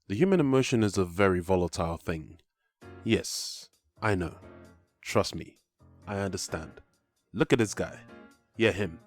The human emotion is a very volatile thing. Yes, I know. Trust me, I understand. Look at this guy. Yeah, him.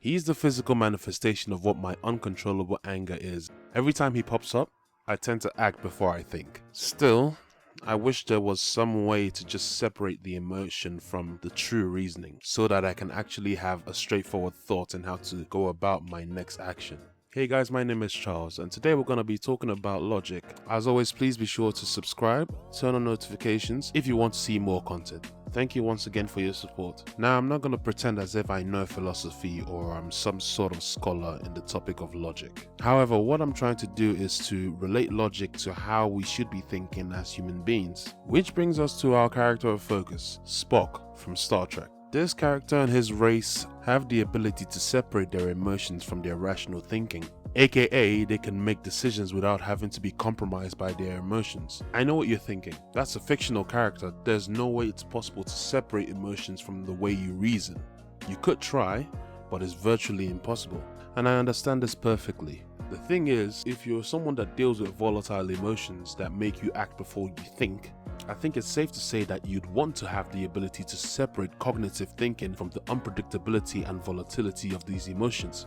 He's the physical manifestation of what my uncontrollable anger is. Every time he pops up, I tend to act before I think. Still, I wish there was some way to just separate the emotion from the true reasoning so that I can actually have a straightforward thought in how to go about my next action. Hey guys, my name is Charles and today we're going to be talking about logic. As always, please be sure to subscribe, turn on notifications if you want to see more content. Thank you once again for your support. Now, I'm not going to pretend as if I know philosophy or I'm some sort of scholar in the topic of logic. However, what I'm trying to do is to relate logic to how we should be thinking as human beings. Which brings us to our character of focus, Spock from Star Trek. This character and his race have the ability to separate their emotions from their rational thinking. AKA, they can make decisions without having to be compromised by their emotions. I know what you're thinking. That's a fictional character. There's no way it's possible to separate emotions from the way you reason. You could try, but it's virtually impossible. And I understand this perfectly. The thing is, if you're someone that deals with volatile emotions that make you act before you think, I think it's safe to say that you'd want to have the ability to separate cognitive thinking from the unpredictability and volatility of these emotions.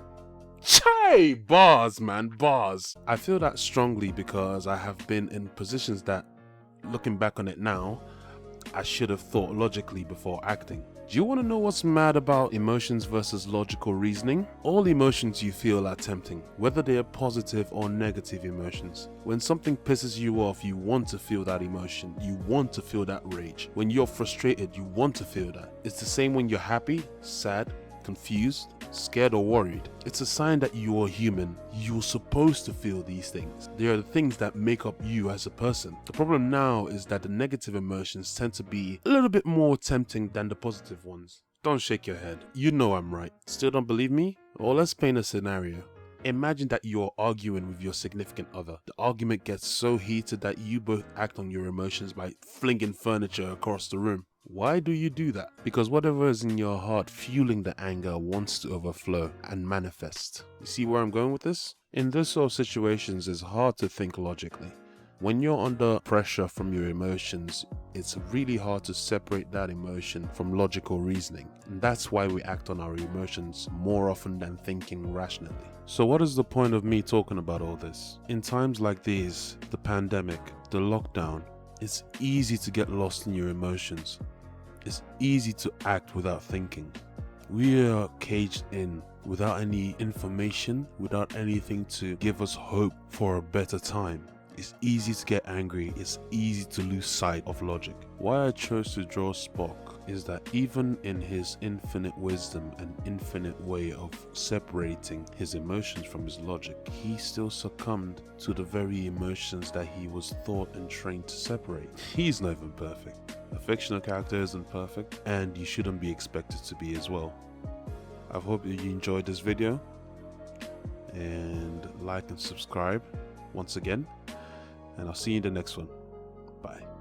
Chai! Bars, man, bars. I feel that strongly because I have been in positions that, looking back on it now, I should have thought logically before acting. Do you want to know what's mad about emotions versus logical reasoning? All emotions you feel are tempting, whether they are positive or negative emotions. When something pisses you off, you want to feel that emotion. You want to feel that rage. When you're frustrated, you want to feel that. It's the same when you're happy, sad, confused, scared or worried. It's a sign that you are human. You're supposed to feel these things. They are the things that make up you as a person. The problem now is that the negative emotions tend to be a little bit more tempting than the positive ones. Don't shake your head. You know I'm right. Still don't believe me? Well, let's paint a scenario. Imagine that you're arguing with your significant other. The argument gets so heated that you both act on your emotions by flinging furniture across the room. Why do you do that? Because whatever is in your heart fueling the anger wants to overflow and manifest. You see where I'm going with this? In this sort of situations, it's hard to think logically. When you're under pressure from your emotions, it's really hard to separate that emotion from logical reasoning. And that's why we act on our emotions more often than thinking rationally. So what is the point of me talking about all this? In times like these, the pandemic, the lockdown, it's easy to get lost in your emotions. It's easy to act without thinking. We are caged in without any information, without anything to give us hope for a better time. It's easy to get angry, it's easy to lose sight of logic. Why I chose to draw Spock is that even in his infinite wisdom and infinite way of separating his emotions from his logic, he still succumbed to the very emotions that he was taught and trained to separate. He's not even perfect. A fictional character isn't perfect, and you shouldn't be expected to be as well. I hope that you enjoyed this video, and like and subscribe once again, and I'll see you in the next one. Bye.